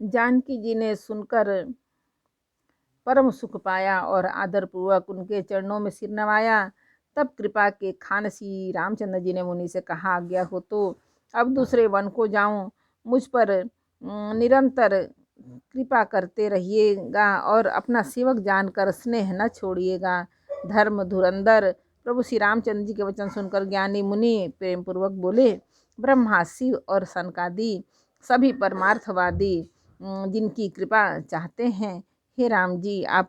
जानकी जी ने सुनकर परम सुख पाया और आदरपूर्वक उनके चरणों में सिर नवाया। तब कृपा के खान श्री रामचंद्र जी ने मुनि से कहा, आज्ञा हो तो अब दूसरे वन को जाऊं। मुझ पर निरंतर कृपा करते रहिएगा और अपना सेवक जानकर स्नेह न छोड़िएगा। धर्म धुरंधर प्रभु श्री रामचंद्र जी के वचन सुनकर ज्ञानी मुनि प्रेम पूर्वक बोले, ब्रह्मा शिव और सनकादि सभी परमार्थवादी जिनकी कृपा चाहते हैं, हे राम जी, आप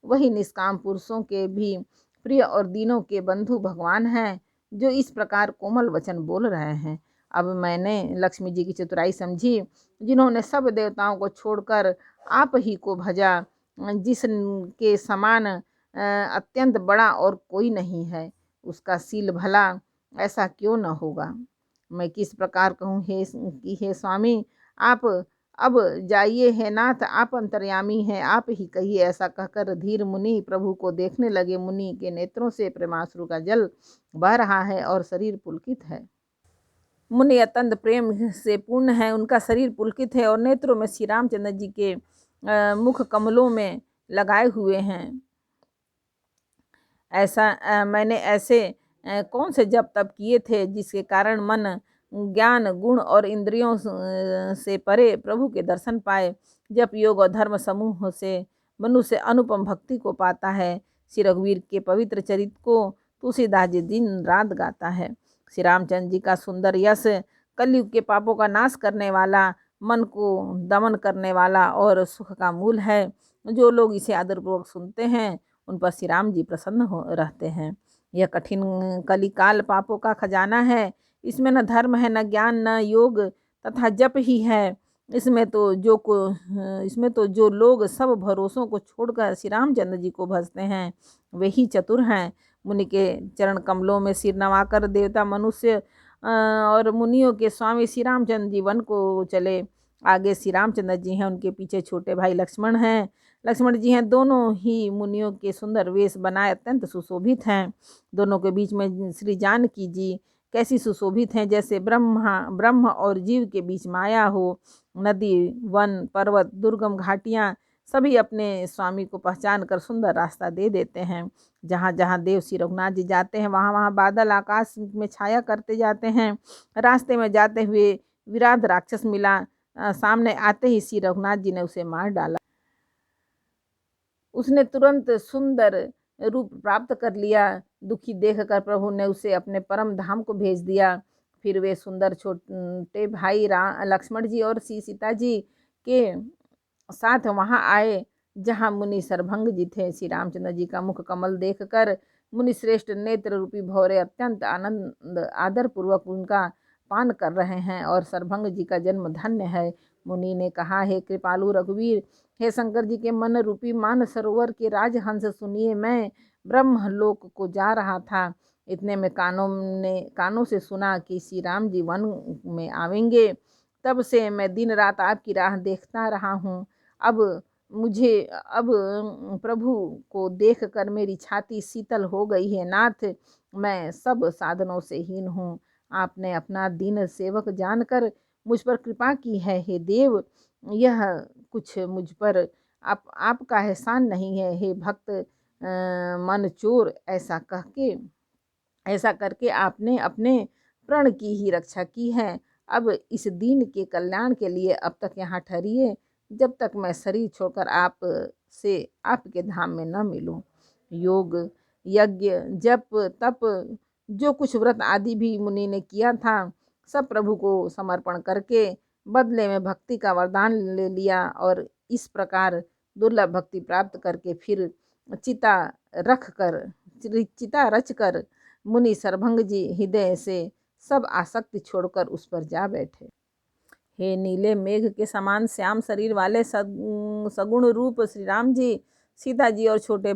वही निष्काम पुरुषों के भी प्रिय और दीनों के बंधु भगवान हैं जो इस प्रकार कोमल वचन बोल रहे हैं। अब मैंने लक्ष्मी जी की चतुराई समझी, जिन्होंने सब देवताओं को छोड़कर आप ही को भजा, जिसके समान अत्यंत बड़ा और कोई नहीं है। उसका शील भला ऐसा क्यों न होगा। मैं किस प्रकार कहूँ हे स्वामी, आप अब जाइए, हे नाथ, आप अंतर्यामी हैं, आप ही कहिए। ऐसा कहकर धीर मुनि प्रभु को देखने लगे। मुनि के नेत्रों से प्रेमाश्रु का जल बह रहा है और शरीर पुलकित है। मुनि अत्यंत प्रेम से पूर्ण है, उनका शरीर पुलकित है और नेत्रों में श्री रामचंद्र जी के मुख कमलों में लगाए हुए हैं। ऐसा मैंने ऐसे कौन से जप तप किए थे जिसके कारण मन ज्ञान गुण और इंद्रियों से परे प्रभु के दर्शन पाए। जप योग और धर्म समूह से मनुष्य अनुपम भक्ति को पाता है। श्री रघुवीर के पवित्र चरित्र को तुलसीदास जी दिन रात गाता है। श्री रामचंद्र जी का सुंदर यश कलयुग के पापों का नाश करने वाला, मन को दमन करने वाला और सुख का मूल है। जो लोग इसे आदरपूर्वक सुनते हैं उन पर श्री राम जी प्रसन्न हो रहते हैं। यह कठिन कलिकाल पापों का खजाना है। इसमें न धर्म है, न ज्ञान, न योग तथा जप ही है। इसमें तो जो लोग सब भरोसों को छोड़कर श्री रामचंद्र जी को भजते हैं वे ही चतुर हैं। मुनि के चरण कमलों में सिर नवाकर देवता, मनुष्य और मुनियों के स्वामी श्री रामचंद्र जी वन को चले। आगे श्री रामचंद्र जी हैं, उनके पीछे छोटे भाई लक्ष्मण हैं। लक्ष्मण जी हैं, दोनों ही मुनियों के सुंदर वेश बनाए अत्यंत सुशोभित हैं। दोनों के बीच में श्री जानकी जी कैसी सुशोभित हैं, जैसे ब्रह्म और जीव के बीच माया हो। नदी, वन, पर्वत, दुर्गम घाटियाँ सभी अपने स्वामी को पहचान कर सुंदर रास्ता दे देते हैं। जहाँ जहाँ देव श्री रघुनाथ जी जाते हैं वहाँ वहाँ बादल आकाश में छाया करते जाते हैं। रास्ते में जाते हुए विराट राक्षस मिला। सामने आते ही श्री रघुनाथ जी ने उसे मार डाला। उसने तुरंत सुंदर रूप प्राप्त कर लिया। दुखी देखकर प्रभु ने उसे अपने परम धाम को भेज दिया। फिर वे सुंदर छोटे भाई लक्ष्मण जी और सीता जी के साथ वहां आए जहां मुनि सरभंग जी थे। श्री रामचंद्र जी का मुख कमल देखकर मुनि श्रेष्ठ नेत्र रूपी भौरे अत्यंत आनंद आदर पूर्वक उनका पान कर रहे हैं और सरभंग जी का जन्म धन्य है। मुनि ने कहा, हे कृपालु रघुवीर, हे शंकर जी के मन रूपी मान सरोवर के राजहंस, सुनिए, मैं ब्रह्मलोक को जा रहा था। इतने में कानों से सुना कि श्री राम जी वन में आवेंगे। तब से मैं दिन रात आपकी राह देखता रहा हूँ। अब प्रभु को देखकर मेरी छाती शीतल हो गई है। नाथ, मैं सब साधनों से हीन हूँ। आपने अपना दीन सेवक जानकर मुझ पर कृपा की है। हे देव, यह कुछ मुझ पर आपका एहसान नहीं है। हे भक्त मन चोर, ऐसा करके आपने अपने प्रण की ही रक्षा की है। अब इस दीन के कल्याण के लिए अब तक यहाँ ठहरिए, जब तक मैं शरीर छोड़कर आपके धाम में न मिलूं। योग, यज्ञ, जप, तप, जो कुछ व्रत आदि भी मुनि ने किया था, सब प्रभु को समर्पण करके बदले में भक्ति का वरदान ले लिया और इस प्रकार दुर्लभ भक्ति प्राप्त करके फिर चिता रच कर मुनि सरभंग जी हृदय से सब आसक्ति छोड़कर उस पर जा बैठे। हे नीले मेघ के समान श्याम शरीर वाले सगुण रूप श्री राम जी, सीता जी और छोटे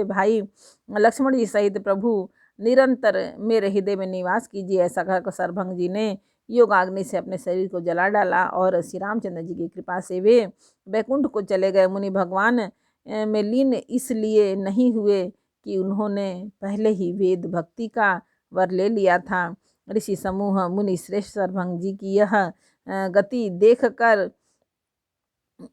भाई लक्ष्मण जी सहित प्रभु निरंतर मेरे हृदय में निवास कीजिए। ऐसा कहकर सरभंग जी ने योगाग्नि से अपने शरीर को जला डाला और श्री रामचंद्र जी की कृपा से वे बैकुंठ को चले गए। मुनि भगवान में लीन इसलिए नहीं हुए कि उन्होंने पहले ही वेद भक्ति का वर ले लिया था। ऋषि समूह मुनि श्रेष्ठ सरभंग जी की यह गति देखकर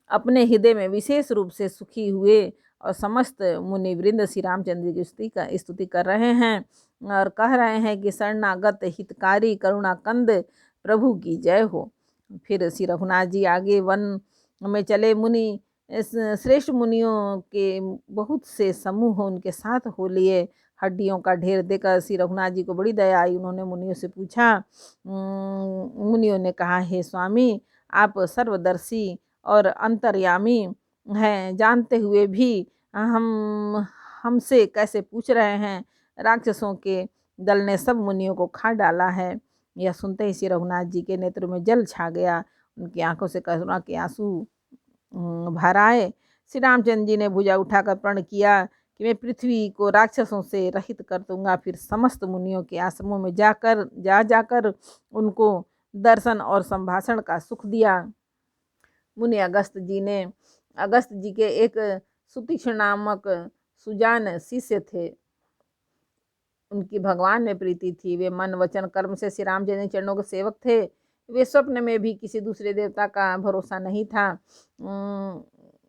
अपने हृदय में विशेष रूप से सुखी हुए और समस्त मुनि वृंद श्री रामचंद्र जी की स्तुति कर रहे हैं और कह रहे हैं कि शरणागत हितकारी करुणाकंद प्रभु की जय हो। फिर श्री रघुनाथ जी आगे वन में चले। मुनि श्रेष्ठ मुनियों के बहुत से समूह उनके साथ हो लिए। हड्डियों का ढेर देकर श्री रघुनाथ जी को बड़ी दया आई। उन्होंने मुनियों से पूछा। मुनियों ने कहा, हे स्वामी, आप सर्वदर्शी और अंतर्यामी हैं, जानते हुए भी हमसे कैसे पूछ रहे हैं? राक्षसों के दल ने सब मुनियों को खा डाला है। यह सुनते ही श्री रघुनाथ जी के नेत्र में जल छा गया। उनकी आंखों से करुणा के आंसू भर आए। श्री रामचंद्र जी ने भुजा उठाकर प्रण किया कि मैं पृथ्वी को राक्षसों से रहित कर दूंगा। फिर समस्त मुनियों के आश्रमों में जाकर उनको दर्शन और संभाषण का सुख दिया। मुनि अगस्त जी के एक सुतीक्ष्ण नामक सुजान शिष्य थे। उनकी भगवान में प्रीति थी। वे मन वचन कर्म से श्री रामचंद्र के चरणों के सेवक थे। वे स्वप्न में भी किसी दूसरे देवता का भरोसा नहीं था।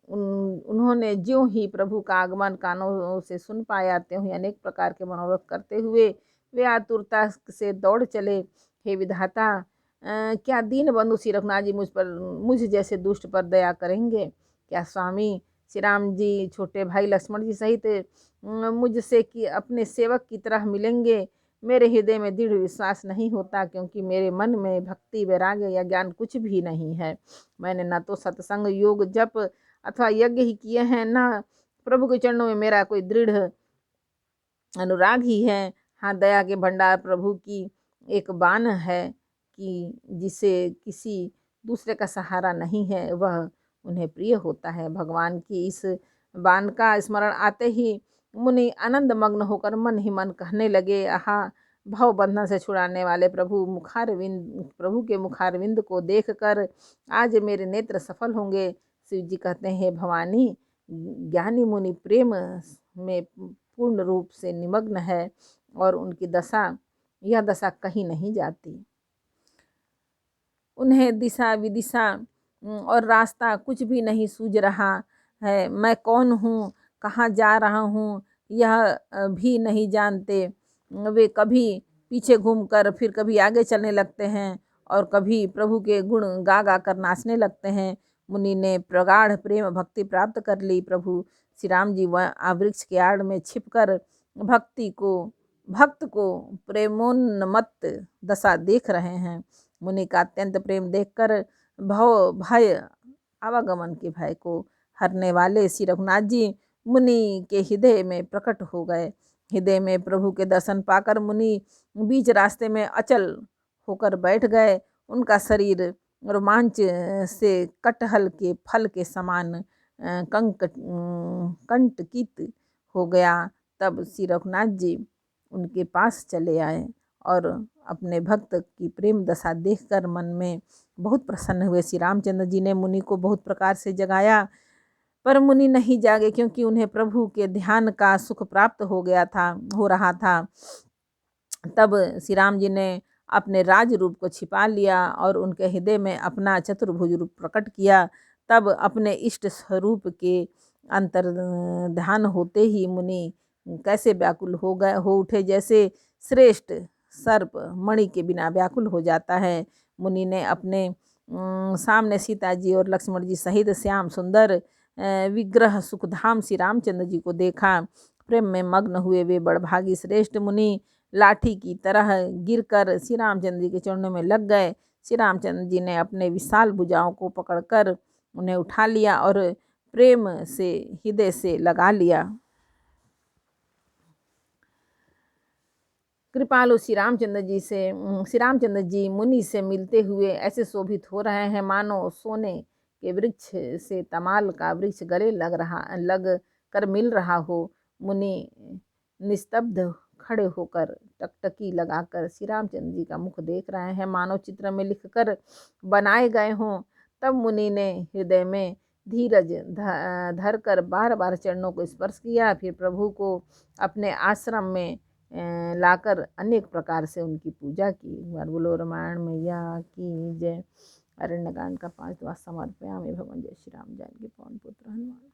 उन्होंने ज्यों ही प्रभु का आगमन कानों से सुन पाया, त्यों ही अनेक प्रकार के मनोरथ करते हुए वे आतुरता से दौड़ चले। हे विधाता, क्या दीन बंधु श्री रघुनाथ जी मुझ जैसे दुष्ट पर दया करेंगे? क्या स्वामी श्री राम जी छोटे भाई लक्ष्मण जी सहित मुझसे कि अपने सेवक की तरह मिलेंगे? मेरे हृदय में दृढ़ विश्वास नहीं होता, क्योंकि मेरे मन में भक्ति वैराग्य या ज्ञान कुछ भी नहीं है। मैंने न तो सत्संग योग जप अथवा यज्ञ ही किए हैं, न प्रभु के चरणों में मेरा कोई दृढ़ अनुराग ही है। हाँ, दया के भंडार प्रभु की एक बान है कि जिसे किसी दूसरे का सहारा नहीं है, वह उन्हें प्रिय होता है। भगवान की इस बान का स्मरण आते ही मुनि आनंद मग्न होकर मन ही मन कहने लगे, आहा, भव बंधन से छुड़ाने वाले प्रभु के मुखारविंद को देखकर आज मेरे नेत्र सफल होंगे। शिव जी कहते हैं, हे भवानी, ज्ञानी मुनि प्रेम में पूर्ण रूप से निमग्न है और उनकी यह दशा कहीं नहीं जाती। उन्हें दिशा विदिशा और रास्ता कुछ भी नहीं सूझ रहा है। मैं कौन हूँ, कहाँ जा रहा हूँ, यह भी नहीं जानते। वे कभी पीछे घूमकर फिर कभी आगे चलने लगते हैं और कभी प्रभु के गुण गा गा कर नाचने लगते हैं। मुनि ने प्रगाढ़ प्रेम भक्ति प्राप्त कर ली। प्रभु श्री राम जी वह वृक्ष के आड़ में छिपकर भक्त को प्रेमोन्मत्त दशा देख रहे हैं। मुनि का अत्यंत प्रेम देखकर भय आवागमन के भय को हरने वाले श्री रघुनाथ जी मुनि के हृदय में प्रकट हो गए। हृदय में प्रभु के दर्शन पाकर मुनि बीच रास्ते में अचल होकर बैठ गए। उनका शरीर रोमांच से कटहल के फल के समान कंटकित हो गया। तब श्री रघुनाथ जी उनके पास चले आए और अपने भक्त की प्रेम दशा देखकर मन में बहुत प्रसन्न हुए। श्री रामचंद्र जी ने मुनि को बहुत प्रकार से जगाया, पर मुनि नहीं जागे, क्योंकि उन्हें प्रभु के ध्यान का सुख प्राप्त हो रहा था। तब श्री राम जी ने अपने राज रूप को छिपा लिया और उनके हृदय में अपना चतुर्भुज रूप प्रकट किया। तब अपने इष्ट स्वरूप के अंतर ध्यान होते ही मुनि कैसे व्याकुल हो उठे, जैसे श्रेष्ठ सर्प मणि के बिना व्याकुल हो जाता है। मुनि ने अपने सामने सीता जी और लक्ष्मण जी सहित श्याम सुंदर विग्रह सुखधाम श्री रामचंद्र जी को देखा। प्रेम में मग्न हुए वे बड़भागी श्रेष्ठ मुनि लाठी की तरह गिरकर श्री रामचंद्र जी के चरणों में लग गए। श्री रामचंद्र जी ने अपने विशाल भुजाओं को पकड़कर उन्हें उठा लिया और प्रेम से हृदय से लगा लिया। कृपालु श्री रामचंद्र जी मुनि से मिलते हुए ऐसे शोभित हो रहे हैं, मानो सोने के वृक्ष से तमाल का वृक्ष गले लग कर मिल रहा हो। मुनि निस्तब्ध खड़े होकर टकटकी लगाकर श्री रामचंद्र जी का मुख देख रहे हैं, मानो चित्र में लिखकर बनाए गए हों। तब मुनि ने हृदय में धीरज धर कर बार बार चरणों को स्पर्श किया। फिर प्रभु को अपने आश्रम में लाकर अनेक प्रकार से उनकी पूजा की। एक बार बोलो रामायण मैया की जय। अरण्यकांड का 5वां समर्पयामि। भगवान जय श्री राम। जानकी पवन पुत्र हनुमान।